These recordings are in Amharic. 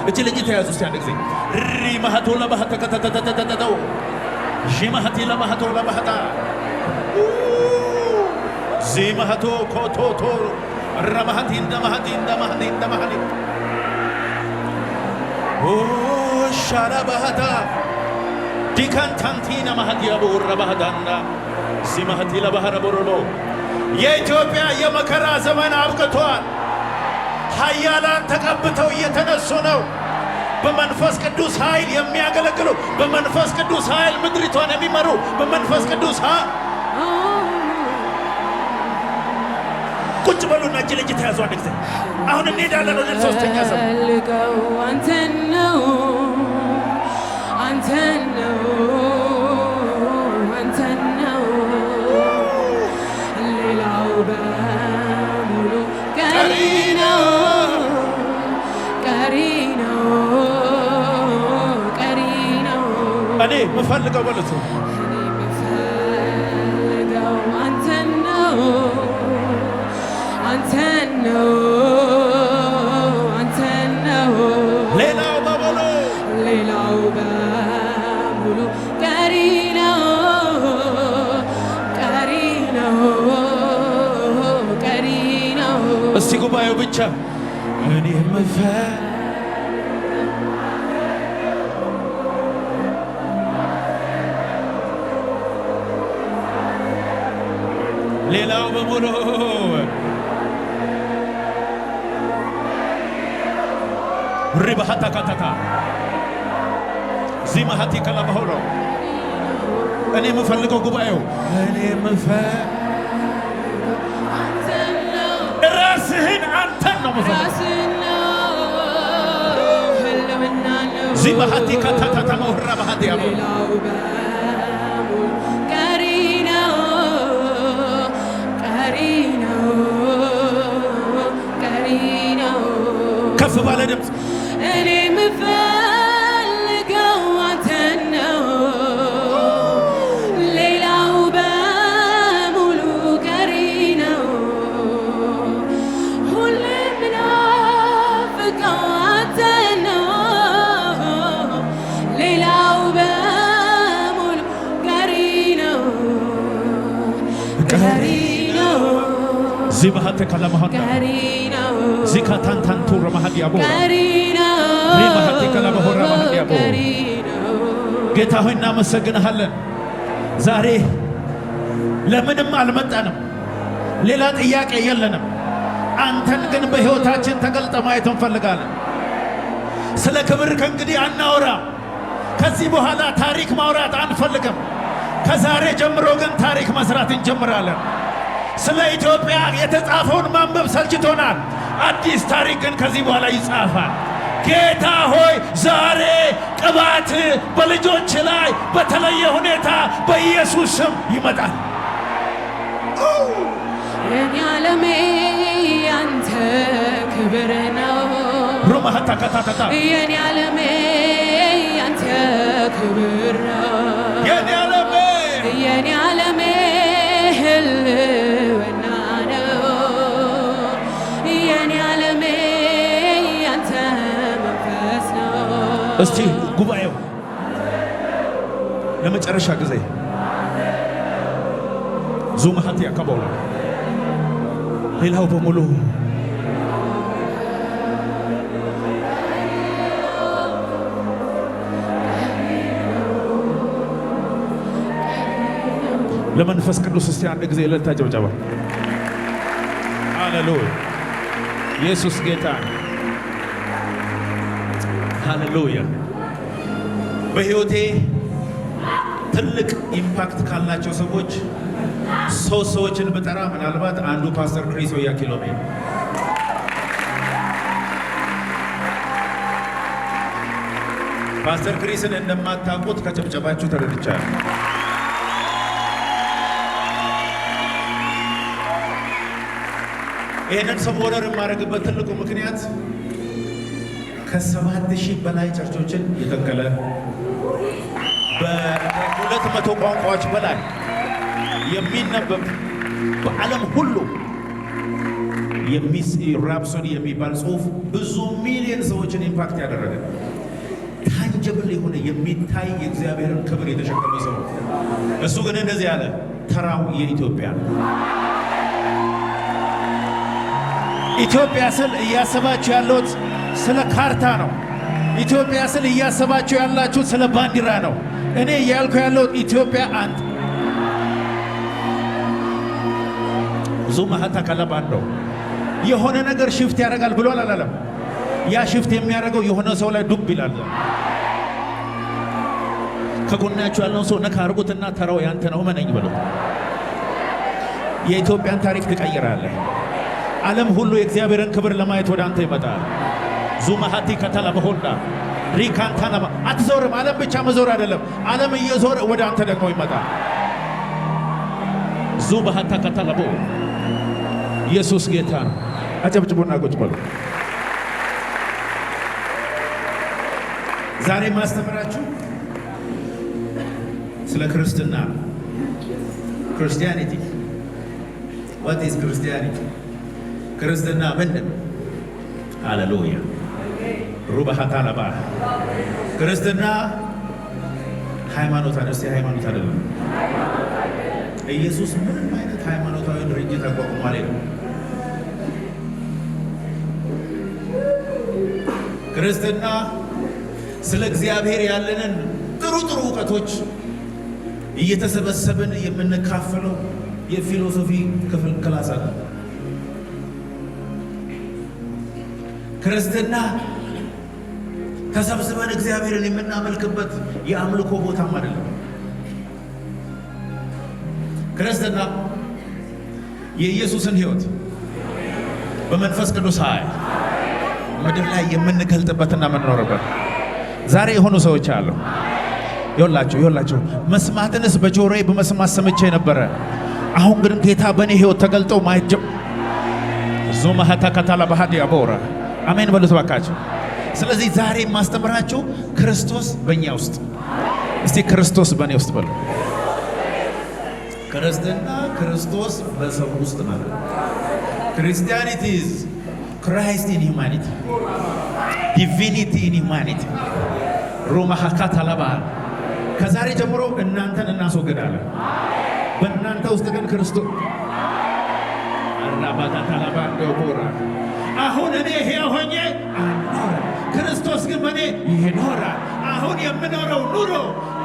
እጅ ለእጅ ተያዙ እስቲ አንድ ጊዜ ሪማሃቶ ለማሃተ ከተተተተተተው ጂማሃቲ ለማሃቶ ለማሃታ ዚማሃቶ ኮቶቶ ረማሃቲ እንደማሃቲ እንደማሃቲ እንደማሃቲ ኦ ሻራባሃታ ዲካንታንቲና ማሃቲ አቡራ ባሃዳና ዚማሃቲ ለባህረ ቦሮሎ የኢትዮጵያ የመከራ ዘመን አብቅቷል። ኃያላን ተቀብተው እየተነሱ ነው። በመንፈስ ቅዱስ ኃይል የሚያገለግሉ፣ በመንፈስ ቅዱስ ኃይል ምድሪቷን የሚመሩ፣ በመንፈስ ቅዱስ ቁጭ በሉና እጅ ለእጅ ተያዙ። አንድ ጊዜ አሁን እንሄዳለን ወደ ሶስተኛ ዘመን። አንተን ነው አንተን ነው አንተን ነው ሌላው በሙሉ ቀሪ ነው ቀሪ ነው ቀሪ ነው። እኔ የምፈልገው በሉት እኔ የምፈልገው አንተን ነው አንተን ነው አንተን ነው ሌላው በሙሉ ሌላው በሙሉ ቀሪ ነው ቀሪ ነው ቀሪ ነው። እስቲ ጉባኤው ብቻ እኔ ሌላው በሙሉ ሪባሃታ ካታካ ዚማሃቲ ከላባሆሮ እኔ የምፈልገው ጉባኤው እኔ ራስህን አንተን ነው ዚማሃቲ ካታታ መውራ ባሃዲ ያቦ ቀሪ ነው ቀሪ ነው ቀሪ ነው። ከፍ ባለ ድምፅ እኔ የምፈልገው አንተን ነው ሌላው በሙሉ ቀሪ ነው። ሁሌም ምናፍቀው አንተን ነው ሌላው በሙሉ ቀሪ ነው ቀሪ ነው ዚባሃተ ከላማሃታ ቀሪ ነው ዚካታንታንቱ ረማሃዲ ያቦ ቀሪ ነው ሪባሃቲ ከላባሆራ ማሃዲ ያቦ ቀሪ ነው። ጌታ ሆይ እናመሰግንሃለን። ዛሬ ለምንም አልመጣንም፣ ሌላ ጥያቄ የለንም። አንተን ግን በሕይወታችን ተገልጠ ማየት እንፈልጋለን። ስለ ክብር ከእንግዲህ አናወራም። ከዚህ በኋላ ታሪክ ማውራት አንፈልግም። ከዛሬ ጀምሮ ግን ታሪክ መስራት እንጀምራለን። ስለ ኢትዮጵያ የተጻፈውን ማንበብ ሰልችቶናል። አዲስ ታሪክ ግን ከዚህ በኋላ ይጻፋል። ጌታ ሆይ ዛሬ ቅባት በልጆች ላይ በተለየ ሁኔታ በኢየሱስ ስም ይመጣል። የኔ ዓለሜ ያንተ ክብር ነው። ሩማሃታ ካታታ የኔ ዓለሜ ያንተ ክብር ነው። የኔ ዓለሜ የኔ ዓለሜ ህልውና ነው። የኔ ዓለሜ ያንተ መንፈስ ነው። እስቲ ጉባኤው ለመጨረሻ ጊዜ ዙማሃቲ ያከበውላ ሌላው በሙሉ ለመንፈስ ቅዱስ እስቲ አንድ ጊዜ እልልታ ጭብጨባ። ሃሌሉያ! ኢየሱስ ጌታ ነው። ሃሌሉያ! በሕይወቴ ትልቅ ኢምፓክት ካላቸው ሰዎች ሶስት ሰዎችን ብጠራ ምናልባት አንዱ ፓስተር ክሪስ ኦያኪሎሜ ነው። ፓስተር ክሪስን እንደማታውቁት ከጭብጨባችሁ ተረድቻለሁ። ይህንን ሰው ኦነር የማደርግበት ትልቁ ምክንያት ከ7,000 በላይ ቸርቾችን የተከለ በ200 ቋንቋዎች በላይ የሚነበብ በዓለም ሁሉ ራፕሶዲ የሚባል ጽሁፍ ብዙ ሚሊዮን ሰዎችን ኢምፓክት ያደረገ ታንጀብል የሆነ የሚታይ የእግዚአብሔርን ክብር የተሸከመ ሰው። እሱ ግን እንደዚህ ያለ ተራው የኢትዮጵያ ኢትዮጵያ ስል እያሰባችሁ ያለሁት ስለ ካርታ ነው። ኢትዮጵያ ስል እያሰባችሁ ያላችሁት ስለ ባንዲራ ነው። እኔ እያልኩ ያለሁት ኢትዮጵያ አንድ ዙ ማሃታ ካላባንዶ የሆነ ነገር ሽፍት ያደርጋል ብሎ አላለም። ያ ሽፍት የሚያደርገው የሆነ ሰው ላይ ዱብ ይላል። ከጎናችሁ ያለውን ሰው ነካ አድርጉትና ተራው ያንተ ነው መነኝ በሉት። የኢትዮጵያን ታሪክ ትቀይራለህ። ዓለም ሁሉ የእግዚአብሔርን ክብር ለማየት ወደ አንተ ይመጣል። ዙማሃቲ ከተላ በሆንዳ ሪካንታና አትዞርም። ዓለም ብቻ መዞር አይደለም፣ ዓለም እየዞረ ወደ አንተ ደግሞ ይመጣል። ዙባሃታ ከተላቦ ኢየሱስ ጌታ ነው። አጨብጭቡና ቁጭ በሉ። ዛሬ ማስተምራችሁ ስለ ክርስትና ክርስቲያኒቲ what is Christianity ክርስትና ምንድን ነው? ሃሌሉያ ሩባሃታ ለባ ክርስትና ሃይማኖት አይደለም። ሃይማኖት አይደለም። ኢየሱስ ምንም አይነት ሃይማኖታዊ ድርጅት አቋቁሞ አይደለም። ክርስትና ስለ እግዚአብሔር ያለንን ጥሩ እውቀቶች እየተሰበሰብን የምንካፈለው የፊሎሶፊ ክፍል ክላስ አለ። ክርስትና ተሰብስበን እግዚአብሔርን የምናመልክበት የአምልኮ ቦታም አይደለም። ክርስትና የኢየሱስን ሕይወት በመንፈስ ቅዱስ ኃይል ምድር ላይ የምንገልጥበትና የምንኖርበት። ዛሬ የሆኑ ሰዎች አሉ። ይኸውላችሁ መስማትንስ በጆሮዬ በመስማት ሰምቼ ነበረ፣ አሁን ግን ጌታ በእኔ ሕይወት ተገልጠው ማየት ዞማሃታ ካታላ ባህዲ አቦራ አሜን በሉት ባካችሁ። ስለዚህ ዛሬ ማስተምራችሁ ክርስቶስ በእኛ ውስጥ። እስቲ ክርስቶስ በእኔ ውስጥ በሉ። ክርስትና ክርስቶስ በሰው ውስጥ ማለት ነው። ክርስቲያኒቲ ኢዝ ክራይስት ኢን ሂውማኒቲ ዲቪኒቲ ኢን ሂውማኒቲ ሮማሃካታ ለባ ከዛሬ ጀምሮ እናንተን እናስወግዳለን። በእናንተ ውስጥ ግን ክርስቶስ አራባታ ለባ እንደቦራ አሁን እኔ ሕያው ሆኜ አልኖርም፣ ክርስቶስ ግን በእኔ ይኖራል። አሁን የምኖረው ኑሮ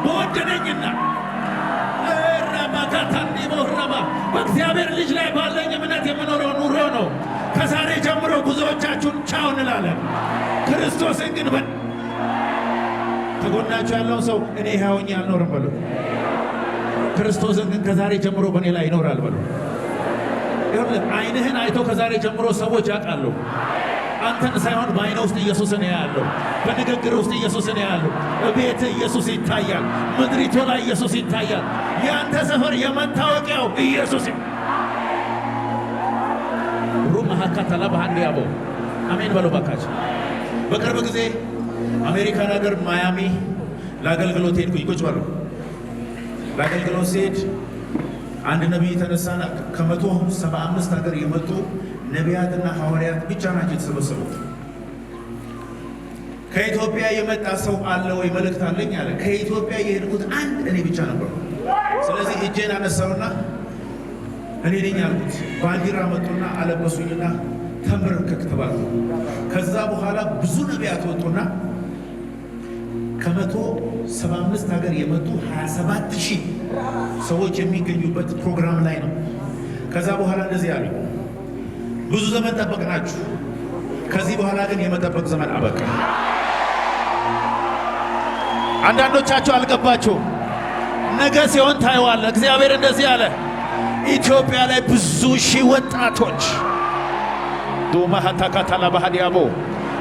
በወደደኝና ራባካታ እንዲቦራባ በእግዚአብሔር ልጅ ላይ ባለኝ እምነት የምኖረው ኑሮ ነው። ከዛሬ ጀምሮ ብዙዎቻችሁን ቻው እንላለን። ክርስቶስን ግን ከጎናችሁ ያለውን ሰው እኔ ሕያው ሆኜ አልኖርም በሉ። ክርስቶስን ግን ከዛሬ ጀምሮ በእኔ ላይ ይኖራል በሉ። ይኸውልህ ዓይንህን አይቶ ከዛሬ ጀምሮ ሰዎች ያውቃሉ። አንተን ሳይሆን በዓይነ ውስጥ ኢየሱስን ያያሉ። በንግግር ውስጥ ኢየሱስን ያያሉ። በቤት ኢየሱስ ይታያል። ምድሪቱ ላይ ኢየሱስ ይታያል። የአንተ ሰፈር የመታወቂያው ኢየሱስ ሩማሃካታ ለባህንድ ያቦ አሜን በሉ ባካችሁ። በቅርብ ጊዜ አሜሪካን ሀገር ማያሚ ለአገልግሎት ሄድኩኝ። ቁጭ በሉ። ለአገልግሎት ሲሄድ አንድ ነቢይ ተነሳና ከ175 ሀገር የመጡ ነቢያትና ሐዋርያት ብቻ ናቸው የተሰበሰቡት። ከኢትዮጵያ የመጣ ሰው አለ ወይ መልእክት አለኝ አለ። ከኢትዮጵያ የሄድኩት አንድ እኔ ብቻ ነበር። ስለዚህ እጄን አነሳውና እኔ ነኝ አልኩት። ባንዲራ መጡና አለበሱኝና ተንበረከክ ተባልኩ። ከዛ በኋላ ብዙ ነቢያት ወጡና ከ175 ሀገር የመጡ 27,000 ሰዎች የሚገኙበት ፕሮግራም ላይ ነው። ከዛ በኋላ እንደዚህ አሉ፣ ብዙ ዘመን ጠበቅናችሁ፣ ከዚህ በኋላ ግን የመጠበቅ ዘመን አበቃ። አንዳንዶቻችሁ አልገባችሁም። ነገ ሲሆን ታየዋለ። እግዚአብሔር እንደዚህ አለ፣ ኢትዮጵያ ላይ ብዙ ሺህ ወጣቶች ዶማሃታ ካታላ ባህዲያቦ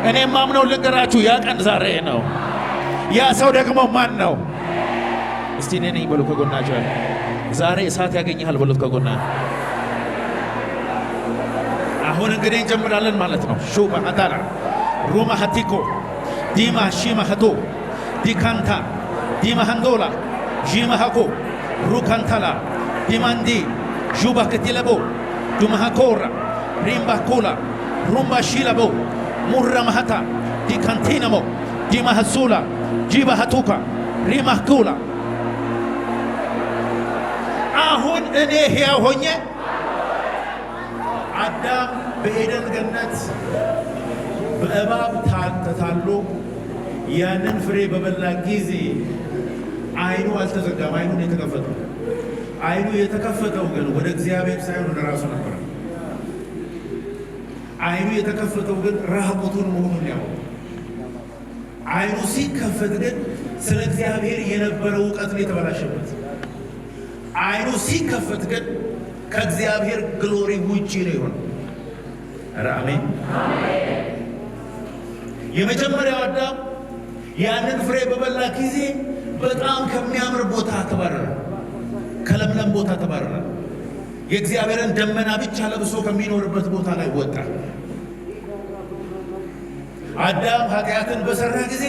እኔም ማምነው ልንገራችሁ፣ ያ ቀን ዛሬ ነው። ያ ሰው ደግሞ ማን ነው? እስቲ እኔ ነኝ በሉ። ከጎናችሁ ያለ ዛሬ እሳት ያገኘሃል በሉት ከጎና። አሁን እንግዲህ እንጀምራለን ማለት ነው። ሹባ አዳላ ሩማ ሀቲኮ ዲማ ሺማ ሀቶ ዲካንታ ዲማ ሃንዶላ ጂማ ሀኮ ሩካንታላ ዲማንዲ ጁባ ክትለቦ ዱማ ሀኮራ ሪምባኩላ ሩምባ ሺላቦ ሙራ ማሃታ ዲካንቲናሞ ዲማሃሱላ ጂባሃቱካ ሪማኩላ አሁን እኔ ሕያው ሆኜ አዳም በኤደን ገነት በእባብ ተታሎ ያንን ፍሬ በበላ ጊዜ አይኑ አልተዘጋም። አይኑን የተከፈተው አይኑ የተከፈተው ግን ወደ እግዚአብሔር ሳይሆን ወደ ራሱ ነበር። አይኑ የተከፈተው ግን ራቁቱን መሆኑን ያው አይኑ ሲከፈት ግን ስለ እግዚአብሔር የነበረው ዕውቀት ነው የተበላሸበት። አይኑ ሲከፈት ግን ከእግዚአብሔር ግሎሪ ውጪ ነው የሆነው። አሜን። የመጀመሪያው አዳም ያንን ፍሬ በበላ ጊዜ በጣም ከሚያምር ቦታ ተባረረ፣ ከለምለም ቦታ ተባረረ። የእግዚአብሔርን ደመና ብቻ ለብሶ ከሚኖርበት ቦታ ላይ ወጣ። አዳም ኃጢአትን በሰራ ጊዜ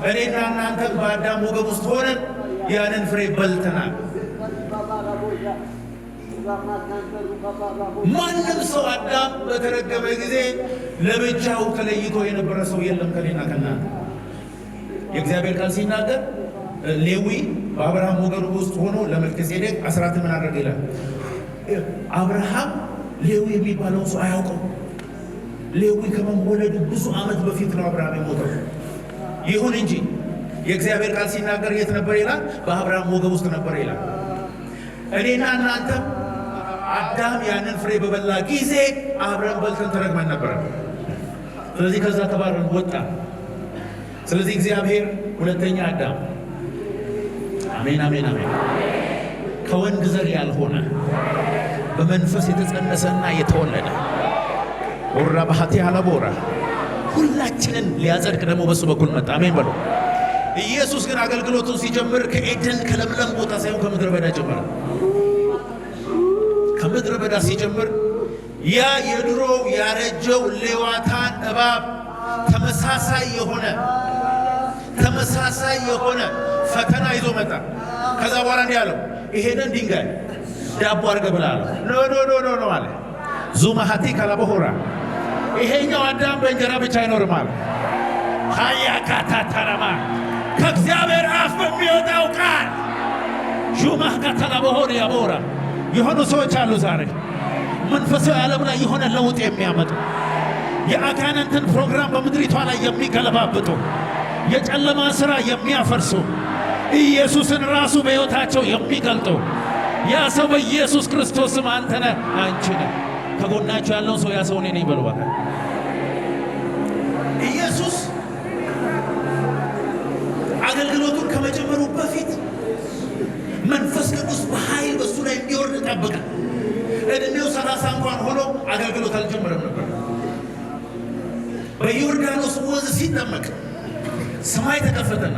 እኔና እናንተ በአዳም ወገብ ውስጥ ሆነን ያንን ፍሬ በልተናል። ማንም ሰው አዳም በተረገመ ጊዜ ለብቻው ተለይቶ የነበረ ሰው የለም ከኔና ከናንተ። የእግዚአብሔር ቃል ሲናገር ሌዊ በአብርሃም ወገን ውስጥ ሆኖ ለመልከጼዴቅ አስራት ምን አደረገ ይላል። አብርሃም ሌዊ የሚባለው ሰው አያውቀው። ሌዊ ከመወለዱ ብዙ ዓመት በፊት ነው አብርሃም የሞተው። ይሁን እንጂ የእግዚአብሔር ቃል ሲናገር የት ነበር ይላል? በአብርሃም ወገን ውስጥ ነበር ይላል። እኔና እናንተ አዳም ያንን ፍሬ በበላ ጊዜ አብረን በልተን ተረግመን ነበር። ስለዚህ ከዛ ተባረን ወጣ። ስለዚህ እግዚአብሔር ሁለተኛ አዳም አሜን አሜን አሜን ከወንድ ዘር ያልሆነ በመንፈስ የተጸነሰና የተወለደ ወራ ባህቲ አላቦራ ሁላችንን ሊያጸድቅ ደግሞ በሱ በኩል መጣ። አሜን በሉ። ኢየሱስ ግን አገልግሎቱን ሲጀምር ከኤደን ከለምለም ቦታ ሳይሆን ከምድረ በዳ ጀመረ። ከምድረ በዳ ሲጀምር ያ የድሮ ያረጀው ሌዋታን እባብ ተመሳሳይ የሆነ ፈተና ይዞ መጣ። ከዛ በኋላ እንዲህ አለው፣ ይሄንን ድንጋይ ዳቦ አድርገህ ብላ አለው። ኖ አለ። ዙማሃቲ ካላበሆራ ይሄኛው አዳም በእንጀራ ብቻ አይኖርም አለ። ሀያ ካታታራማ ከእግዚአብሔር አፍ በሚወጣው ቃል ሹማህ ካታላበሆር ያቦራ የሆኑ ሰዎች አሉ ዛሬ መንፈሳዊ ዓለም ላይ የሆነ ለውጥ የሚያመጡ የአጋንንትን ፕሮግራም በምድሪቷ ላይ የሚገለባብጡ የጨለማ ሥራ የሚያፈርሱ ኢየሱስን ራሱ በሕይወታቸው የሚገልጡ ያ ሰው በኢየሱስ ክርስቶስ ስም አንተ ነህ፣ አንቺ ነህ። ከጎናቸው ያለውን ሰው ያ ሰው እኔ ነኝ በሉ። በቃ ኢየሱስ አገልግሎቱን ከመጀመሩ በፊት መንፈስ ቅዱስ በኃይል በሱ ላይ እንዲወርድ ጠበቀ። እድሜው 30 እንኳን ሆኖ አገልግሎት አልጀመረም ነበር። በዮርዳኖስ ወንዝ ሲጠመቅ ሰማይ ተከፈተና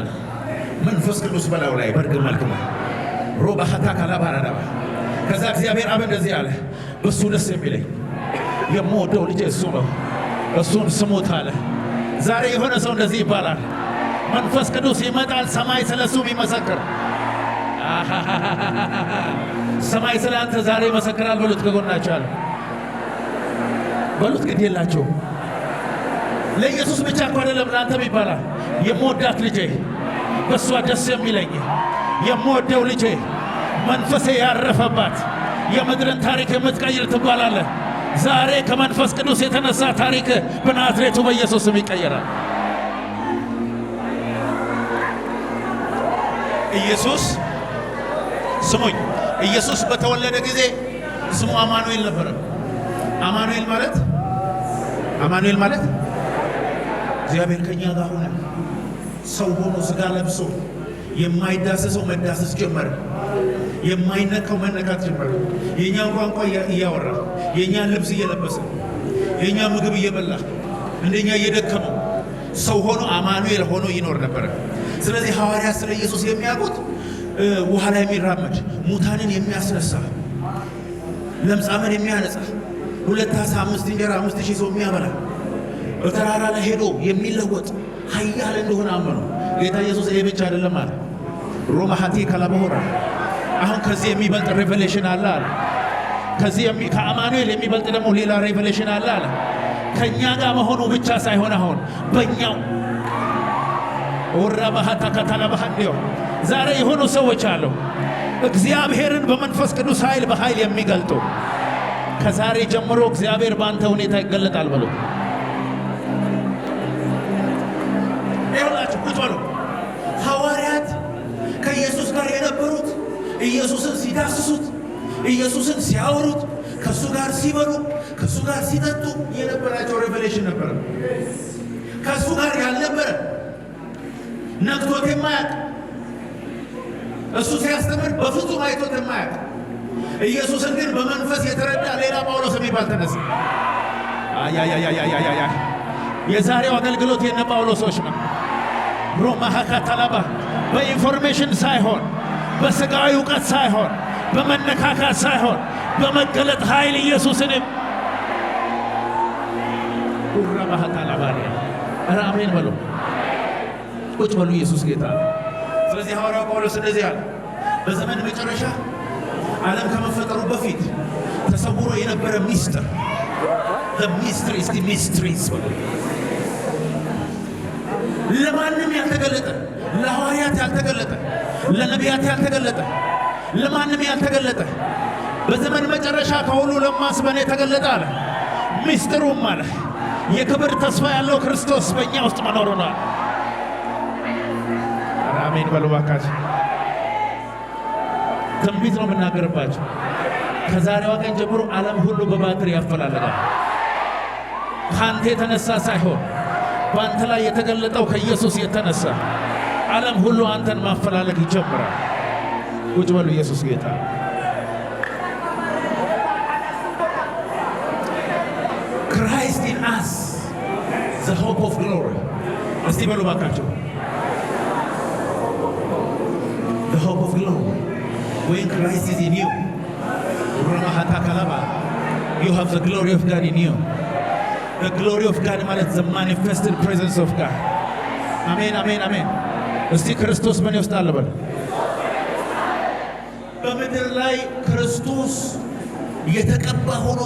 መንፈስ ቅዱስ በላዩ ላይ በርግብ መልክ ነው ሮባሃታ ካላባራዳባ። ከዛ እግዚአብሔር አብ እንደዚህ አለ፣ በሱ ደስ የሚለኝ የምወደው ልጄ እሱ ነው፣ እሱን ስሙት አለ። ዛሬ የሆነ ሰው እንደዚህ ይባላል፣ መንፈስ ቅዱስ ይመጣል፣ ሰማይ ስለሱ ይመሰክር። ሰማይ ስለ አንተ ዛሬ ይመሰክራል በሉት። ከጎናቸው አለ በሉት። ግድ የላቸው ለኢየሱስ ብቻ እኮ አይደለም ለአንተም ይባላል። የምወዳት ልጄ በእሷ ደስ የሚለኝ የምወደው ልጄ መንፈሴ ያረፈባት የምድርን ታሪክ የምትቀይር ትባላለህ። ዛሬ ከመንፈስ ቅዱስ የተነሳ ታሪክ በናዝሬቱ በኢየሱስ ስም ይቀየራል። ኢየሱስ ስሙኝ፣ ኢየሱስ በተወለደ ጊዜ ስሙ አማኑኤል ነበረ። አማኑኤል ማለት እግዚአብሔር ከኛ ጋር ሆነ፣ ሰው ሆኖ ስጋ ለብሶ የማይዳሰሰው መዳሰስ ጀመረ፣ የማይነካው መነካት ጀመረ። የኛን ቋንቋ እያወራ የኛን ልብስ እየለበሰ የኛ ምግብ እየበላ እንደኛ እየደከመው ሰው ሆኖ አማኑኤል ሆኖ ይኖር ነበረ። ስለዚህ ሐዋርያት ስለ ኢየሱስ የሚያውቁት ውሃ ላይ የሚራመድ ሙታንን የሚያስነሳ ለምጻምን የሚያነጻ 2 ዓሣ 5 እንጀራ 5000 ሰው የሚያበላ በተራራ ላይ ሄዶ የሚለወጥ ኃያል እንደሆነ አመኑ። ጌታ ኢየሱስ ይሄ ብቻ አይደለም አለ። ሮማ ሀቲ ካላበሆራ አሁን ከዚህ የሚበልጥ ሬቨሌሽን አለ አለ። ከዚህ ከአማኑኤል የሚበልጥ ደግሞ ሌላ ሬቨሌሽን አለ አለ። ከኛ ጋር መሆኑ ብቻ ሳይሆን አሁን በእኛው ወራባሃታ ከተላባሃንዲዮ ዛሬ የሆኑ ሰዎች አሉ እግዚአብሔርን በመንፈስ ቅዱስ በኃይል የሚገልጡ። ከዛሬ ጀምሮ እግዚአብሔር በአንተ ሁኔታ ይገለጣል በሉ። ይኸውላችሁ ቁጭ በሉ። ሐዋርያት ከኢየሱስ ጋር የነበሩት ኢየሱስን ሲዳስሱት፣ ኢየሱስን ሲያወሩት፣ ከሱ ጋር ሲበሉ፣ ከሱ ጋር ሲጠጡ የነበራቸው ሬቨሌሽን ነበር። ከሱ ጋር ያልነበረ ነክቶት የማያውቅ እሱ ሲያስተምር በፍጹም አይቶት የማያውቅ ኢየሱስን ግን በመንፈስ የተረዳ ሌላ ጳውሎስ የሚባል ተነሳ። የዛሬው አገልግሎት የነ ጳውሎሶች ነው። ሮማሃካ ታላባ በኢንፎርሜሽን ሳይሆን በስጋዊ ዕውቀት ሳይሆን በመነካካት ሳይሆን በመገለጥ ኃይል ኢየሱስንም ኡራባሃ ታላባሪያ አሜን በሉ። ቁጭ በሉ። ኢየሱስ ጌታ። ስለዚህ ሐዋርያው ጳውሎስ እንደዚህ አለ፣ በዘመን መጨረሻ ዓለም ከመፈጠሩ በፊት ተሰውሮ የነበረ ሚስጥር ሚስትሪስ ለማንም ያልተገለጠ፣ ለሐዋርያት ያልተገለጠ፣ ለነቢያት ያልተገለጠ፣ ለማንም ያልተገለጠ በዘመን መጨረሻ ከሁሉ ለማስበን የተገለጠ አለ። ሚስጥሩም አለ የክብር ተስፋ ያለው ክርስቶስ በእኛ ውስጥ መኖሩ ነው። አሜን በሉ ባካችሁ። ትንቢት ነው የምናገርባቸው። ከዛሬዋ ቀን ጀምሮ ዓለም ሁሉ በባትሪ ያፈላልጋል። ካንተ የተነሳ ሳይሆን በአንተ ላይ የተገለጠው ከኢየሱስ የተነሳ ዓለም ሁሉ አንተን ማፈላለግ ይጀምራል። ቁጭ በሉ። ኢየሱስ ጌታ። Christ in us the hope of glory። እስቲ በሉ ባካችሁ the hope of glory. When Christ is in you, you have the glory of God in you. The glory of God ማለት the manifested presence of God. አሜን አሜን አሜን። እስቲ ክርስቶስ በእኔ ውስጥ አለ በሉ። በምድር ላይ ክርስቶስ የተቀባ ሆኖ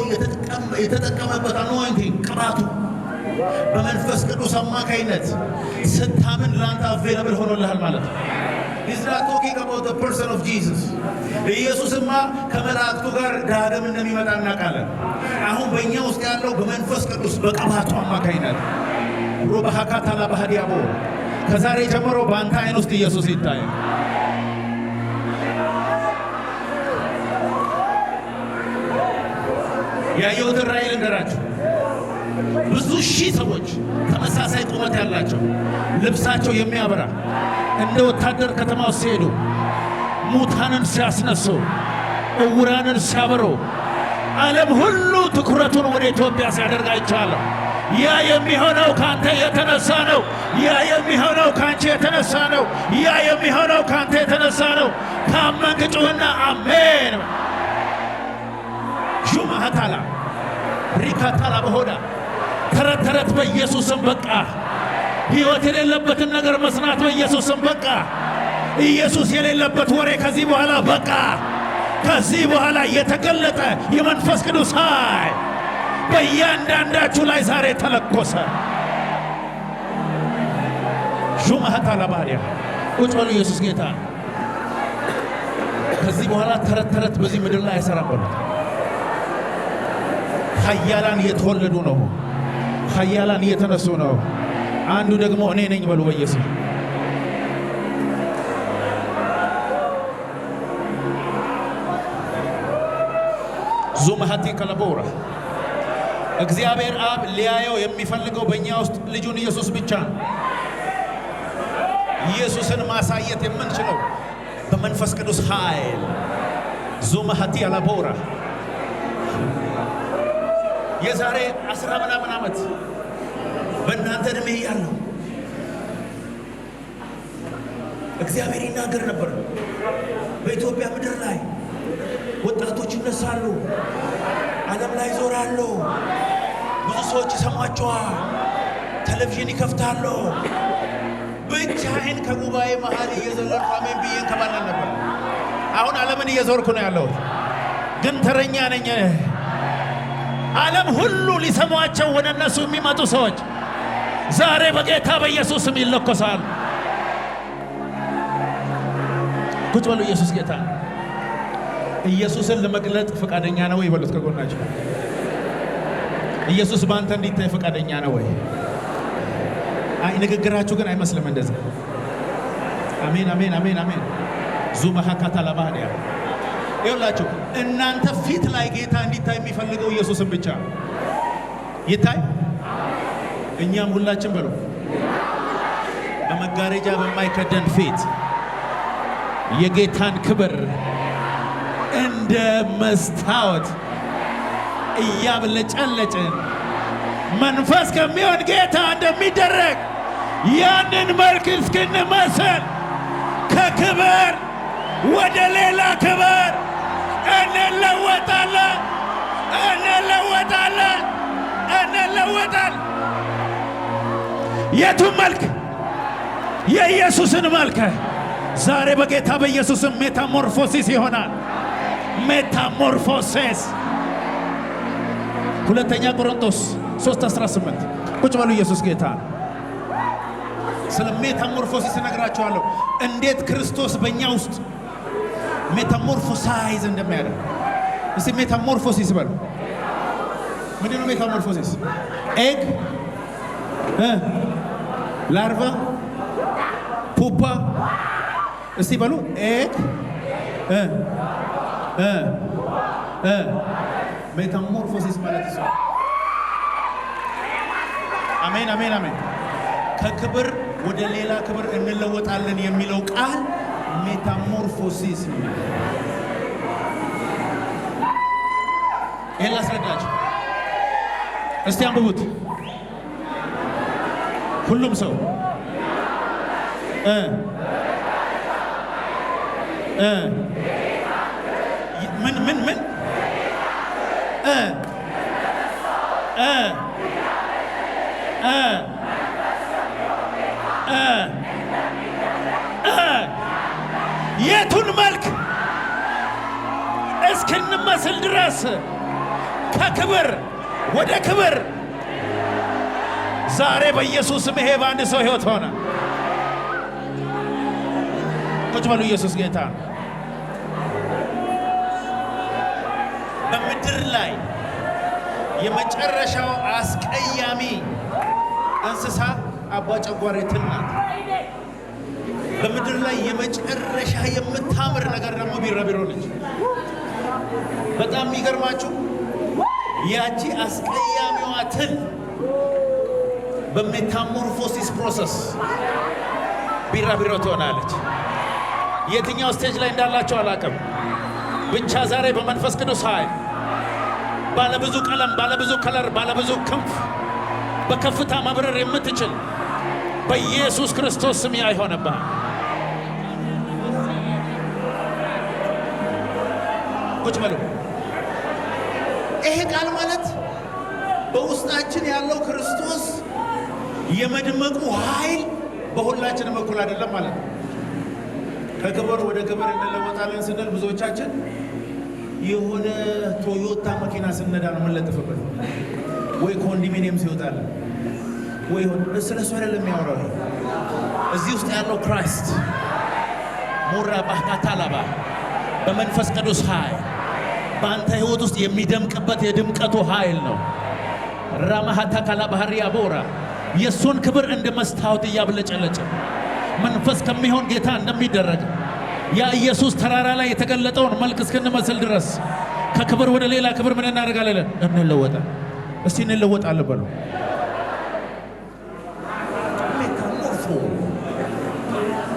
የተጠቀመበት አኖይንቲንግ ቅባቱ በመንፈስ ቅዱስ አማካይነት ስታምን ለአንተ አቬለብል ሆኖልሃል ማለት ነው። He's not talking about the person of Jesus. ኢየሱስማ ከመላእክቱ ጋር ዳግም እንደሚመጣ እናውቃለን። አሁን በእኛ ውስጥ ያለው በመንፈስ ቅዱስ በቅባቱ አማካይነት ሮባሃካታ ላባሃዲያቦ ከዛሬ ጀምሮ በአንተ አይን ውስጥ ኢየሱስ ይታያል። ያየሁትን ራእይ ልንገራችሁ። ብዙ ሺህ ሰዎች ተመሳሳይ ቁመት ያላቸው ልብሳቸው የሚያበራ እንደ ወታደር ከተማ ውስጥ ሲሄዱ ሙታንን ሲያስነሱ፣ እውራንን ሲያበሩ፣ ዓለም ሁሉ ትኩረቱን ወደ ኢትዮጵያ ሲያደርግ አይቻለሁ። ያ የሚሆነው ካንተ የተነሳ ነው። ያ የሚሆነው ካንቺ የተነሳ ነው። ያ የሚሆነው ካንተ የተነሳ ነው። ካመንክ ጩኽና አሜን። ሹማሃታላ ሪካታላ በሆዳ ተረት በኢየሱስም በቃ። ሕይወት የሌለበትን ነገር መስራት በኢየሱስም በቃ። ኢየሱስ የሌለበት ወሬ ከዚህ በኋላ በቃ። ከዚህ በኋላ የተገለጠ የመንፈስ ቅዱስ ኃይል በእያንዳንዳችሁ ላይ ዛሬ ተለኮሰ። ሹማሃታላ ባሪያ ቁጭ በሉ። ኢየሱስ ጌታ። ከዚህ በኋላ ተረት በዚህ ምድር ላይ አይሰራም። ኃያላን እየተወለዱ ነው። ኃያላን እየተነሱ ነው። አንዱ ደግሞ እኔ ነኝ በሉ በኢየሱስ። ዙማሃቲ ከለቦራ እግዚአብሔር አብ ሊያየው የሚፈልገው በእኛ ውስጥ ልጁን ኢየሱስ ብቻ ነው። ኢየሱስን ማሳየት የምንችለው በመንፈስ ቅዱስ ኃይል። ዙማሃቲ አላቦራ የዛሬ 10 ምናምን ዓመት በእናንተ ዕድሜ ያለው እግዚአብሔር ይናገር ነበር። በኢትዮጵያ ምድር ላይ ወጣቶች ይነሳሉ፣ ዓለም ላይ ዞራሉ፣ ብዙ ሰዎች ይሰማቸዋል፣ ቴሌቪዥን ይከፍታሉ። ብቻዬን ከጉባኤ መሃል እየዘለልኩ አሜን ብዬ እንከባለን ነበር። አሁን ዓለምን እየዞርኩ ነው ያለሁት። ግን ተረኛ ነኝ። ዓለም ሁሉ ሊሰሟቸው ወደ እነሱ የሚመጡ ሰዎች ዛሬ በጌታ በኢየሱስ ስም ይለኮሳሉ። ቁጭ በሉ። ኢየሱስ ጌታ። ኢየሱስን ለመግለጥ ፈቃደኛ ነው ወይ? በሉት ከጎናችሁ። ኢየሱስ በአንተ እንዲታይ ፈቃደኛ ነው ወይ? አይ ንግግራችሁ ግን አይመስልም እንደዛ። አሜን አሜን አሜን አሜን። ዙማሃ ካታላባዲያ ይኸውላችሁ እናንተ ፊት ላይ ጌታ እንዲታይ የሚፈልገው ኢየሱስን ብቻ ይታይ። እኛም ሁላችን በሉ በመጋረጃ በማይከደን ፊት የጌታን ክብር እንደ መስታወት እያብለጨለጭን መንፈስ ከሚሆን ጌታ እንደሚደረግ ያንን መልክ እስክንመስል ከክብር ወደ ሌላ ክብር እንለወጣለን። የቱን መልክ? የኢየሱስን መልክ። ዛሬ በጌታ በኢየሱስም ሜታሞርፎሲስ ይሆናል። ሜታሞርፎሲስ። ሁለተኛ ቆሮንቶስ 3:18 ቁጭ በሉ። ኢየሱስ ጌታ። ስለ ሜታሞርፎሲስ እነግራችኋለሁ፣ እንዴት ክርስቶስ በእኛ ውስጥ ሜታሞርፎሳይዝ እንደሚያደርግ። እስቲ ሜታሞርፎሲስ በሉ። ምንድን ነው ሜታሞርፎሲስ? ኤግ፣ ላርቫ፣ ፑፓ። እስቲ በሉ ኤግ፣ ሜታሞርፎሲስ ማለት ነው። አሜን አሜን አሜን። ከክብር ወደ ሌላ ክብር እንለወጣለን የሚለው ቃል ሜታሞርፎሲስ ነው። ይሄን ላስረዳችሁ እስቲ አንብቡት ሁሉም ሰው ምን የቱን መልክ እስክንመስል ድረስ ከክብር ወደ ክብር ዛሬ በኢየሱስም ይሄ በአንድ ሰው ሕይወት ሆነ። ቁጭ በሉ። ኢየሱስ ጌታ። በምድር ላይ የመጨረሻው አስቀያሚ እንስሳ አባ ጨጓሬ ትል ናት። በምድር ላይ የመጨረሻ የምታምር ነገር ደግሞ ቢራቢሮ ነች። በጣም የሚገርማችሁ ያቺ አስቀያሚዋ ትል በሜታሞርፎሲስ ፕሮሰስ ቢራቢሮ ትሆናለች። የትኛው ስቴጅ ላይ እንዳላቸው አላውቅም። ብቻ ዛሬ በመንፈስ ቅዱስ ኃይል ባለብዙ ቀለም፣ ባለብዙ ከለር፣ ባለብዙ ክንፍ በከፍታ መብረር የምትችል በኢየሱስ ክርስቶስ ስም ይሆንብሃል። ቁጭ በሉ። ይሄ ቃል ማለት በውስጣችን ያለው ክርስቶስ የመድመቁ ኃይል በሁላችንም እኩል አይደለም ማለት ነው። ከክብር ወደ ክብር እንለወጣለን ስንል ብዙዎቻችን የሆነ ቶዮታ መኪና ስነዳ ነው የምንለጥፍበት፣ ወይ ኮንዶሚኒየም ሲወጣለን ወይ ስለ እሱ አይደለም የሚያወራው። እዚህ ውስጥ ያለው ክራይስት ሞራ ባካታላባ በመንፈስ ቅዱስ ኃይል በአንተ ሕይወት ውስጥ የሚደምቅበት የድምቀቱ ኃይል ነው። ራማሃታ ካላባህሪያ ቦራ የእሱን ክብር እንደ መስታወት እያብለጨለጨ መንፈስ ከሚሆን ጌታ እንደሚደረግ ያ ኢየሱስ ተራራ ላይ የተገለጠውን መልክ እስክንመስል ድረስ ከክብር ወደ ሌላ ክብር ምን እናደርጋለን? እንለወጣለን። እስቲ እንለወጣለን በሉ።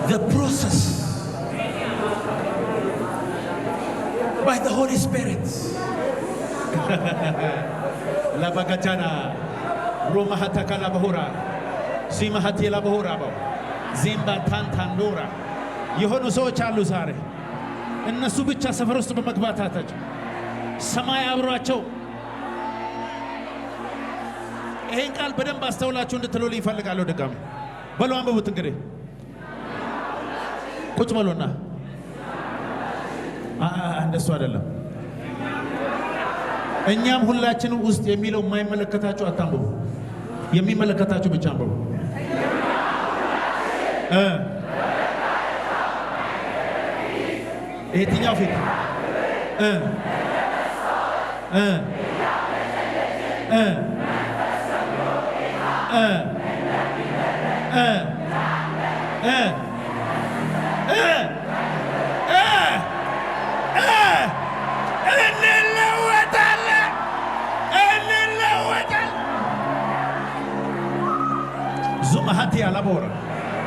The process by the Holy Spirit. La bagatana Roma hatakala bahura Zima hatila bahura ba Zimba tantandora የሆኑ ሰዎች አሉ ዛሬ እነሱ ብቻ ሰፈር ውስጥ በመግባታቸው ሰማይ አብሯቸው። ይሄን ቃል በደንብ አስተውላችሁ እንድትሉልኝ ይፈልጋለሁ። ድጋሚ በሉ አንብቡት። እንግዲህ ቁጭ በሉና እንደሱ አይደለም እኛም ሁላችን ውስጥ የሚለው የማይመለከታችሁ አታንብቡ፣ የሚመለከታችሁ ብቻ አንብቡ። የትኛው ፊት? ዙማሃቲ አላቦራ።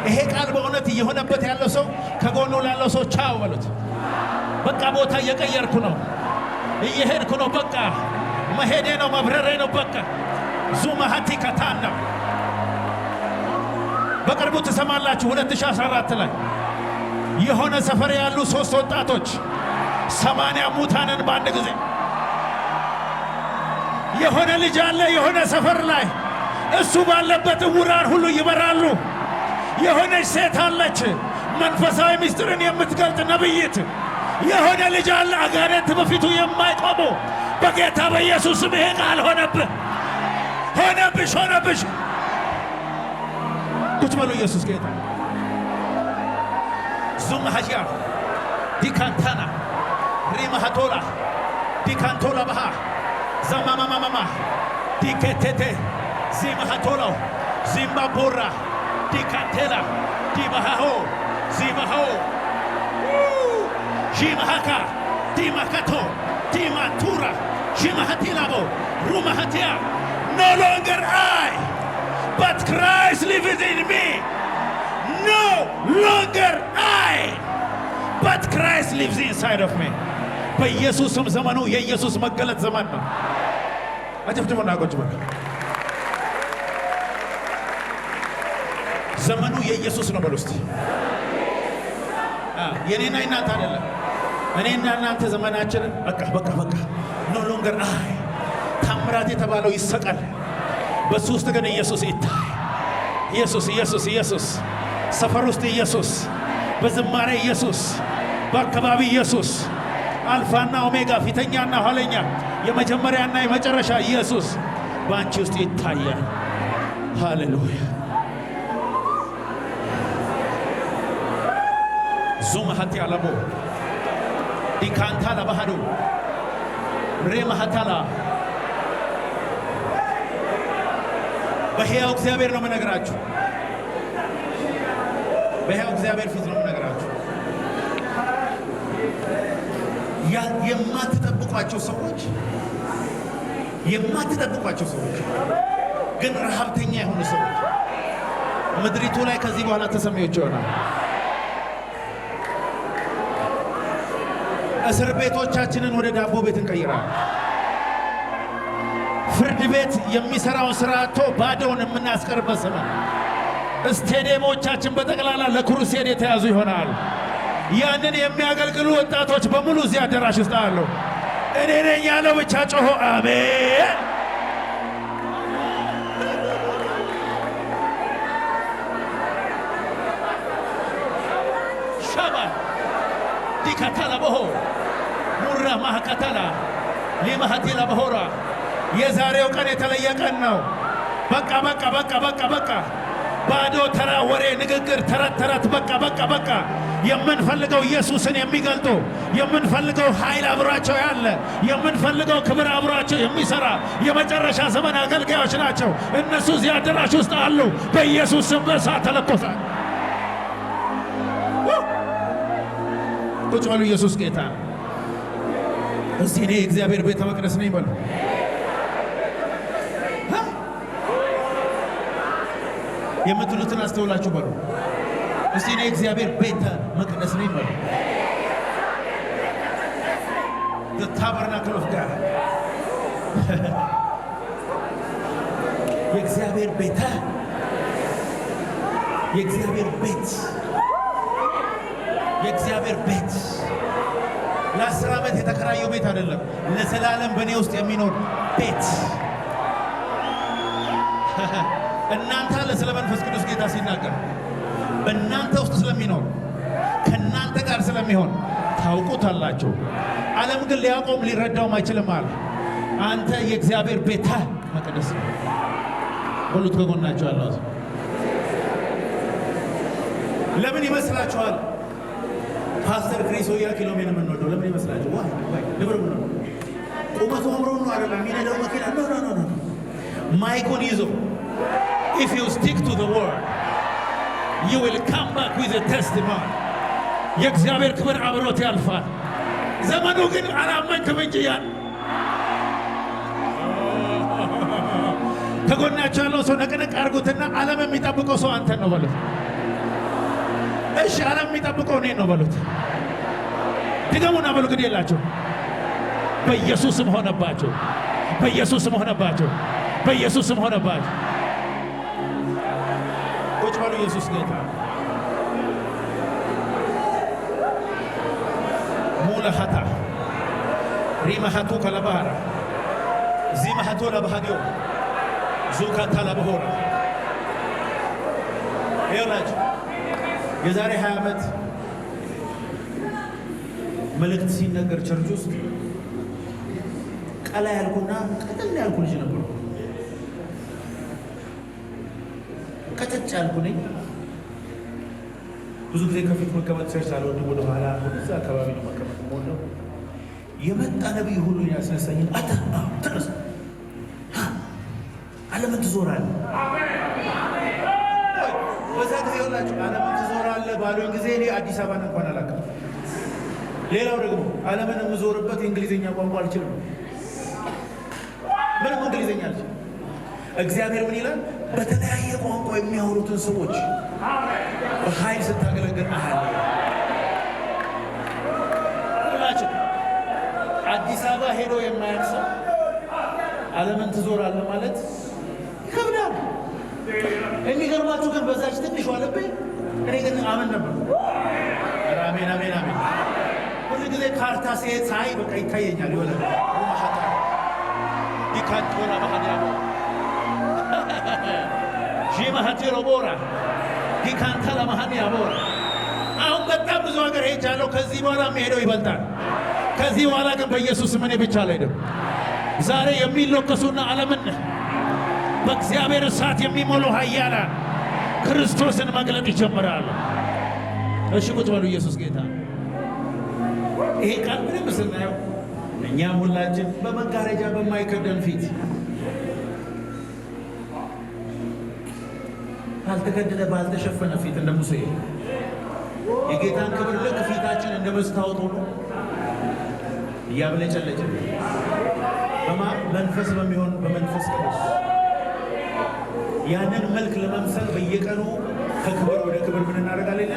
ይሄ ቃል በእውነት እየሆነበት ያለው ሰው ከጎኑ ላለው ሰው ቻው በሉት። በቃ ቦታ እየቀየርኩ ነው፣ እየሄድኩ ነው፣ በቃ መሄዴ ነው፣ መብረሬ ነው። በቃ ዙማሃቲ ካታና በቅርቡ ትሰማላችሁ። 2014 ላይ የሆነ ሰፈር ያሉ 3 ወጣቶች 80 ሙታንን በአንድ ጊዜ። የሆነ ልጅ አለ የሆነ ሰፈር ላይ እሱ ባለበት ዕውራን ሁሉ ይበራሉ። የሆነች ሴት አለች መንፈሳዊ ምስጢርን የምትገልጥ ነብይት። የሆነ ልጅ አለ አጋንንት በፊቱ የማይቆሙ። በጌታ በኢየሱስ ስም ይሄ ቃል ሆነብህ፣ ሆነብሽ፣ ሆነብሽ። ቁጭ በሉ። ኢየሱስ ጌታ። ዙማሃጂያ ዲካንታና ሪማሃቶላ ዲካንቶላ ባሃ ዘማማማማ ዲኬቴቴ ዚማሃቶላ ዚምባቦራ ዲካንቴላ ዲባሃሆ ዚባሆ ሺማሃካ ዲማካቶ ዲማቱራ ሺማሃቲላቦ ሩማሃቲያ no longer I but Christ lives in me. No longer I but Christ lives inside of me. በኢየሱስም ዘመኑ የኢየሱስ መገለጥ ዘመን ነው። አጨብጭቡና ቁጭ በሉ። ዘመኑ የኢየሱስ ነው በሉ እስቲ። የኔና እናንተ አይደለም። እኔና እናንተ ዘመናችን በቃ no longer I ታምራት የተባለው ይሰቀል፣ በሱ ውስጥ ግን ኢየሱስ ይታይ። ኢየሱስ ኢየሱስ ኢየሱስ፣ ሰፈር ውስጥ ኢየሱስ፣ በዝማሬ ኢየሱስ፣ በአካባቢ ኢየሱስ፣ አልፋና ኦሜጋ፣ ፊተኛና ኋለኛ፣ የመጀመሪያና የመጨረሻ ኢየሱስ በአንቺ ውስጥ ይታያል። ሃሌሉያ። ዙማሃቲ አለቦ ዲካንታላ ባህዱ ሬማሃታላ በሕያው እግዚአብሔር ነው የምነግራችሁ። በሕያው እግዚአብሔር ፊት ነው የምነግራችሁ። የማትጠብቋቸው ሰዎች ግን ረሃብተኛ የሆኑ ሰዎች ምድሪቱ ላይ ከዚህ በኋላ ተሰሚዎች ይሆናል። እስር ቤቶቻችንን ወደ ዳቦ ቤት እንቀይራለን። ፍርድ ቤት የሚሰራውን ስራ አጥቶ ባዶውን የምናስቀርበት ዘመን። ስቴዲየሞቻችን በጠቅላላ ለክሩሴድ የተያዙ ይሆናል። ያንን የሚያገልግሉ ወጣቶች በሙሉ እዚህ አዳራሽ ውስጥ አሉ። እኔ ነኝ ያለው ብቻ ጮሆ አሜን። ሻባ ዲካታላ በሆ ሙራ ማህካታላ ሊማሃቲላ በሆራ የዛሬው ቀን የተለየ ቀን ነው። በቃ ባዶ ተራ ወሬ፣ ንግግር፣ ተረት በቃ የምንፈልገው ኢየሱስን የሚገልጡ የምንፈልገው ኃይል አብሯቸው ያለ የምንፈልገው ክብር አብሯቸው የሚሰራ የመጨረሻ ዘመን አገልጋዮች ናቸው። እነሱ እዚህ አዳራሽ ውስጥ አሉ። በኢየሱስ ስም በእሳት ተለኮሰ። ቁጭ በሉ። ኢየሱስ ጌታ። እስቲ እኔ የእግዚአብሔር ቤተ መቅደስ ነኝ በሉ። የምትሉትን አስተውላችሁ በሉ። እስቲ እኔ የእግዚአብሔር ቤተ መቅደስ ነኝ በሉ። the tabernacle of God የእግዚአብሔር ቤት ለ10 ዓመት የተከራየው ቤት አይደለም። ለዘላለም በእኔ ውስጥ የሚኖር ቤት። እናንተ ስለ መንፈስ ቅዱስ ጌታ ሲናገር በእናንተ ውስጥ ስለሚኖር ከእናንተ ጋር ስለሚሆን ታውቁታላችሁ። ዓለም ግን ሊያቆም ሊረዳውም አይችልም አለ። አንተ የእግዚአብሔር ቤተ መቅደስ ነው። ሁሉት ከጎናችሁ አለው። ለምን ይመስላችኋል ፓስተር ክሪስ ኦያኪሎ ምን የምንወደው? ለምን ይመስላችኋል? ልብር ነው ቁመቱ አምሮ ነው አይደለም የሚነዳው መኪና ኖ ማይኩን ይዞ if you stick to the word you will come back with a testimony። የእግዚአብሔር ክብር አብሮት ያልፋል። ዘመኑ ግን አላመንክም እንጂ ያን ከጎናችሁ ያለው ሰው ነቅነቅ አድርጉትና ዓለም የሚጠብቀው ሰው አንተን ነው በሉት። እሺ ዓለም የሚጠብቀው እኔን ነው በሉት። ድገሙና በሉ። ግድ የላቸው በኢየሱስም ሆነባቸው፣ በኢየሱስም ሆነባቸው፣ በኢየሱስም ሆነባቸው። ቁጭ በሉ። ኢየሱስ ጌታ ሙለሃታ ሪማሃቱ ከለባራ ዚማሃቱ ለባሃዲዮ ዙካታ ለበሆራ ይኸውላችሁ የዛሬ 20 ዓመት መልእክት ሲነገር ቸርች ውስጥ ቀላ ያልኩና ቀጥል ያልኩ ልጅ ነበር። ቀጥጭ ያልኩ ነኝ። ብዙ ጊዜ ከፊት መቀመጥ ቸርች አልወድም። ወደ ኋላ ወደዛ አካባቢ ነው መቀመጥ የምወደው። የመጣ ነብይ ሁሉ ያስነሳኝን ተነስ ዓለምን ትዞራለህ። በዛ ጊዜ ሁላችሁ ዓለምን ትዞራለህ ባሉኝ ጊዜ እኔ አዲስ አበባን እንኳን አላውቅም። ሌላው ደግሞ ዓለምን የምዞርበት የእንግሊዝኛ ቋንቋ አልችልም። ምንም እንግሊዝኛ አልችልም። እግዚአብሔር ምን ይላል? በተለያየ ቋንቋ የሚያወሩትን ሰዎች በኃይል ስታገለግል አለ። ሁላችሁ አዲስ አበባ ሄዶ የማያውቅ ሰው ዓለምን ትዞራለህ ማለት ይከብዳል። የሚገርማችሁ ግን በዛች ትንሽ ዋለብኝ። እኔ ግን አመን ነበር። አሜን አሜን አሜን። ሁሉ ጊዜ ካርታ ሲሄድ ሳይ በቃ ይታየኛል። የሆነ ማሐታ ይካቶራ ባህዲያ ጂማሃቴሮ ቦራ ይካንታላ ማሃኒያ ቦራ። አሁን በጣም ብዙ ሀገር ሄጃለሁ። ከዚህ በኋላ የሚሄደው ይበልጣል። ከዚህ በኋላ ግን በኢየሱስ ምን ብቻ አልሄድም። ዛሬ የሚለከሱና ዓለምን በእግዚአብሔር እሳት የሚሞሉ ኃያላን ክርስቶስን መግለጥ ይጀምራሉ። እሺ ቁጭ በሉ። ኢየሱስ ጌታ። ይሄ ቃል ምንም ስናየው እኛም ሁላችን በመጋረጃ በማይከደን ፊት ባልተከደነ ባልተሸፈነ ፊት እንደ ሙሴ የጌታን ክብር ልክ ፊታችን እንደ መስታወት ሆኖ እያብለጨለጭን መንፈስ በሚሆን በመንፈስ ቅዱስ ያንን መልክ ለመምሰል በየቀኑ ከክብር ወደ ክብር ምን እናደርጋለን?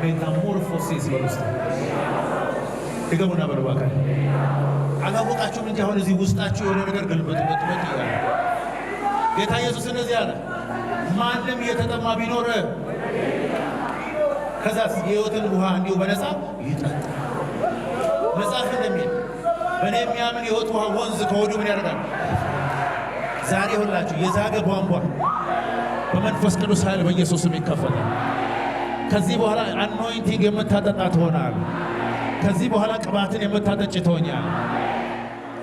ሜታሞርፎሲስ በውስጥ ድገሙና በልባካ አላወቃችሁም እንጂ አሁን እዚህ ውስጣችሁ የሆነ ነገር ገልበጥ ይላል። ጌታ ኢየሱስ እንደዚህ አለ፣ ማንም እየተጠማ ቢኖር ከዛስ የሕይወትን ውሃ እንዲሁ በነፃ ይጠጣ። መጽሐፍ እንደሚል በእኔ የሚያምን የሕይወት ውሃ ወንዝ ከሆዱ ምን ያደርጋል? ዛሬ ሁላችሁ የዛገ ቧንቧ በመንፈስ ቅዱስ ኃይል በኢየሱስም ይከፈታል። ከዚህ በኋላ አኖይንቲንግ የምታጠጣ ትሆናል። ከዚህ በኋላ ቅባትን የምታጠጭ ትሆኛል።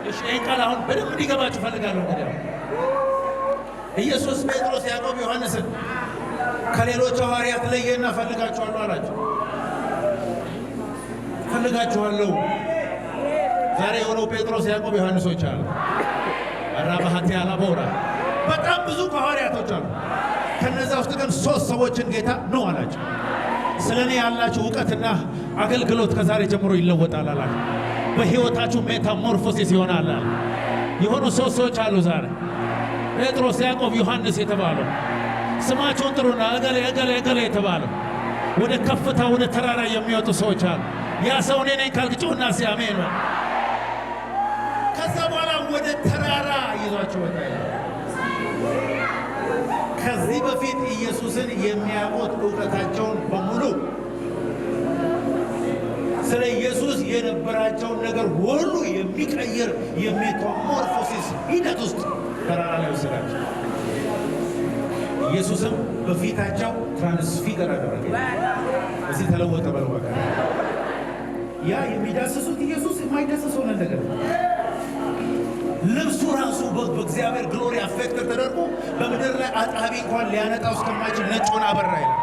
እሺ ይህን ቃል አሁን በደንብ እንዲገባችሁ ፈልጋለሁ። እንግዲህ ኢየሱስ ጴጥሮስ፣ ያዕቆብ፣ ዮሐንስን ከሌሎች ሐዋርያት ለየና ፈልጋችኋለሁ አላቸው። ፈልጋችኋለሁ። ዛሬ የሆነው ጴጥሮስ፣ ያዕቆብ፣ ዮሐንሶች አሉ። አራባሃቴ አላቦራ በጣም ብዙ ሐዋርያቶች አሉ። ከነዛ ውስጥ ግን 3 ሰዎችን ጌታ ነው አላቸው። ስለ እኔ ያላችሁ እውቀትና አገልግሎት ከዛሬ ጀምሮ ይለወጣል አላቸው። በሕይወታችሁ ሜታሞርፎሲስ ይሆናል። የሆኑ 3 ሰዎች አሉ ዛሬ ጴጥሮስ፣ ያዕቆብ፣ ዮሐንስ የተባሉ ስማቸውን ጥሩና እገሌ እገሌ እገሌ የተባሉ ወደ ከፍታ ወደ ተራራ የሚወጡ ሰዎች አሉ። ያ ሰው እኔ ነኝ ካልክ ጩኽና እስኪ አሜን በል። ከዛ በኋላ ወደ ተራራ ይዟቸው ወጣ። ከዚህ በፊት ኢየሱስን የሚያውቁት እውቀታቸውን በሙሉ ስለ ኢየሱስ የነበራቸውን ነገር ሁሉ የሚቀይር የሜታሞርፎሲስ ሂደት ውስጥ ተራራ ላይ ወሰዳቸው። ኢየሱስም በፊታቸው ትራንስፊገር አደረገ። እዚህ ተለወጠ በለወቀ ያ የሚዳስሱት ኢየሱስ የማይዳስሰው ነገር ልብሱ ራሱ በእግዚአብሔር ግሎሪ አፌክተር ተደርጎ በምድር ላይ አጣቢ እንኳን ሊያነጣው እስከማይችል ነጩን አበራ ይላል።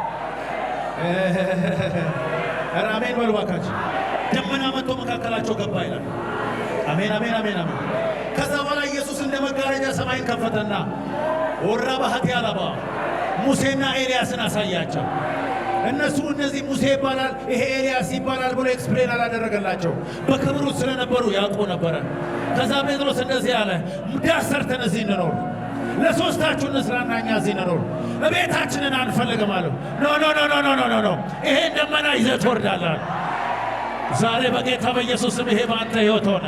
አሜን በሉ እባካችሁ። ደመና መጥቶ መካከላቸው ገባ ይላል። አሜን አሜን አሜን አሜን። ከዛ በኋላ ኢየሱስ እንደ መጋረጃ ሰማይን ከፈተና ወራ ባህት ያለባ ሙሴና ኤልያስን አሳያቸው። እነሱ እነዚህ ሙሴ ይባላል ይሄ ኤልያስ ይባላል ብሎ ኤክስፕሌን አላደረገላቸው። በክብሩ ስለነበሩ ያውቁ ነበረ። ከዛ ጴጥሮስ እንደዚህ አለ፣ ዳስ ሰርተን እዚህ እንኖር፣ ለሶስታችሁ እንስራና እኛ እዚህ እንኖር፣ እቤታችንን አንፈልግም አለው። ኖ ኖ ኖ ኖ ኖ ኖ ኖ ይሄን ደመና ይዘህ ትወርዳለህ። ዛሬ በጌታ በኢየሱስም ይሄ በአንተ ሕይወት ሆነ።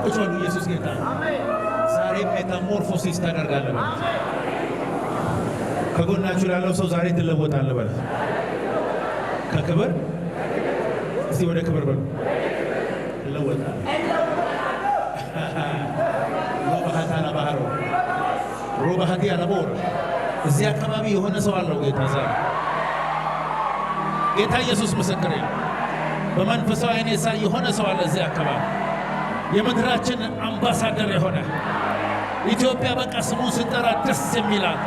ቁጭ በሉ። ኢየሱስ ጌታ። ዛሬ ሜታሞርፎሲስ ታደርጋለህ። ከጎናችሁ ላለው ሰው ዛሬ ትለወጣለህ በለ። ከክብር እስቲ ወደ ክብር በሉ። ትለወጣለህ። ሮባሃታና ባህሮ ሮባሃቲ አለቦር እዚህ አካባቢ የሆነ ሰው አለው ጌታ ዛሬ ጌታ ኢየሱስ ምስክሬ በመንፈሳዊ አይኔ ሳይ የሆነ ሰው አለ እዚህ አካባቢ የምድራችን አምባሳደር የሆነ ኢትዮጵያ በቃ ስሙን ስጠራ ደስ የሚላት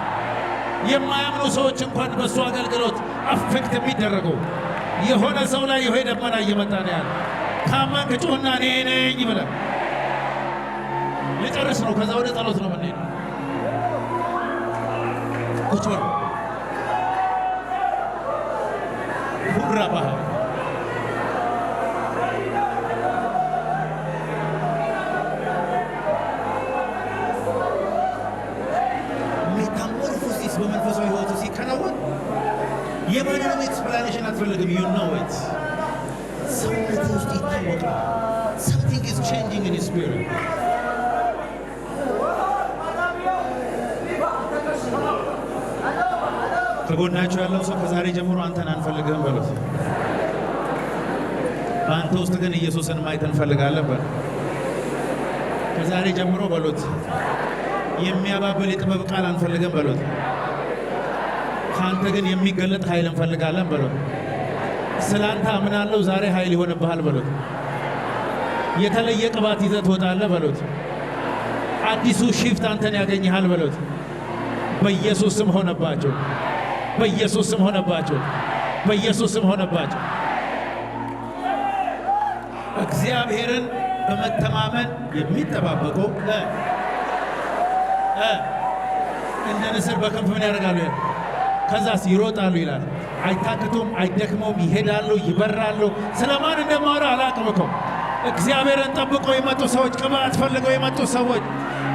የማያምኑ ሰዎች እንኳን በሱ አገልግሎት አፌክት የሚደረጉ የሆነ ሰው ላይ ይሄ ደመና እየመጣ ነው ያለ። ካመንክ ጩህና እኔ ነኝ ብለህ ልጨርስ ነው። ከዛ ወደ ጸሎት ነው የምንሄደው። ቁጭ በሉ። ሁራ ባህ ሜታሞርፎሲስ በመንፈሳዊ ሕይወቱ ሲከናወን የማንንም ኤክስፕላኔሽን አትፈልግም። ዩ ኖው ኢት ሰውነት ውስጥ ይታወቃል። something is changing in his spirit። ከጎናችሁ ያለው ሰው ከዛሬ ጀምሮ አንተን አንፈልግህም በሉት። በአንተ ውስጥ ግን ኢየሱስን ማየት እንፈልጋለን በሉ። ከዛሬ ጀምሮ በሉት። የሚያባብል የጥበብ ቃል አንፈልግም በሉት። ከአንተ ግን የሚገለጥ ኃይል እንፈልጋለን በሉት። ስለ አንተ አምናለሁ ዛሬ ኃይል ይሆንብሃል በሉት። የተለየ ቅባት ይዘህ ትወጣለህ በሉት። አዲሱ ሺፍት አንተን ያገኝሃል በሉት። በኢየሱስ ስም ሆነባቸው። በኢየሱስ ስም ሆነባቸው። በኢየሱስ ስም ሆነባቸው። እግዚአብሔርን በመተማመን የሚጠባበቁ እንደ ንስር በክንፍ ምን ያደርጋሉ? ከዛስ ይሮጣሉ ይላል። አይታክቱም፣ አይደክመውም፣ ይሄዳሉ፣ ይበራሉ። ስለማን እንደማወራ አላቅም እኮ እግዚአብሔርን ጠብቆ የመጡ ሰዎች፣ ቅባት ፈልገው የመጡ ሰዎች፣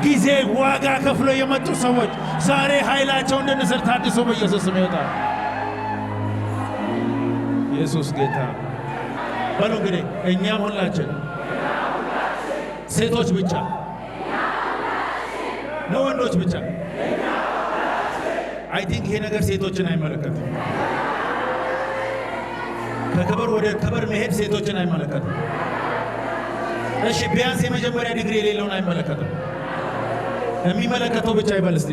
ጊዜ ዋጋ ከፍሎ የመጡ ሰዎች ዛሬ ኃይላቸው እንደ ንስር ታድሶ በኢየሱስ ስም ይወጣል። ኢየሱስ ጌታ በሉ። እንግዲህ እኛም ሁላችን ሴቶች ብቻ ነው ወንዶች ብቻ? አይ ቲንክ ይሄ ነገር ሴቶችን አይመለከትም። ከክብር ወደ ክብር መሄድ ሴቶችን አይመለከትም። እሺ ቢያንስ የመጀመሪያ ዲግሪ የሌለውን አይመለከትም። የሚመለከተው ብቻ ይበል እስቲ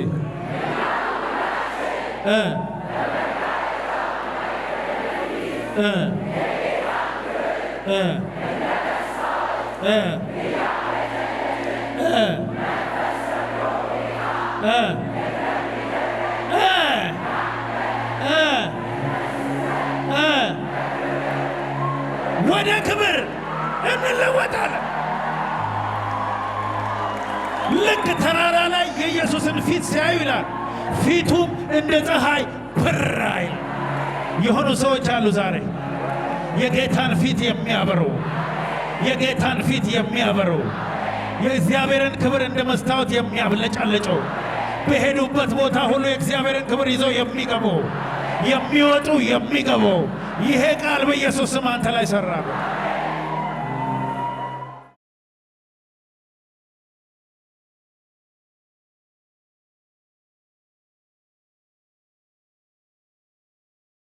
ወደ ክብር እንለወጣለን። ልክ ተራራ ላይ የኢየሱስን ፊት ሲያዩ ይላል ፊቱም እንደ ፀሐይ በራ ይላል። የሆኑ ሰዎች አሉ ዛሬ የጌታን ፊት የሚያበሩ የጌታን ፊት የሚያበሩ የእግዚአብሔርን ክብር እንደ መስታወት የሚያብለጫለጨው በሄዱበት ቦታ ሁሉ የእግዚአብሔርን ክብር ይዘው የሚገቡ የሚወጡ የሚገቡ ይሄ ቃል በኢየሱስ ስም አንተ ላይ ሰራ።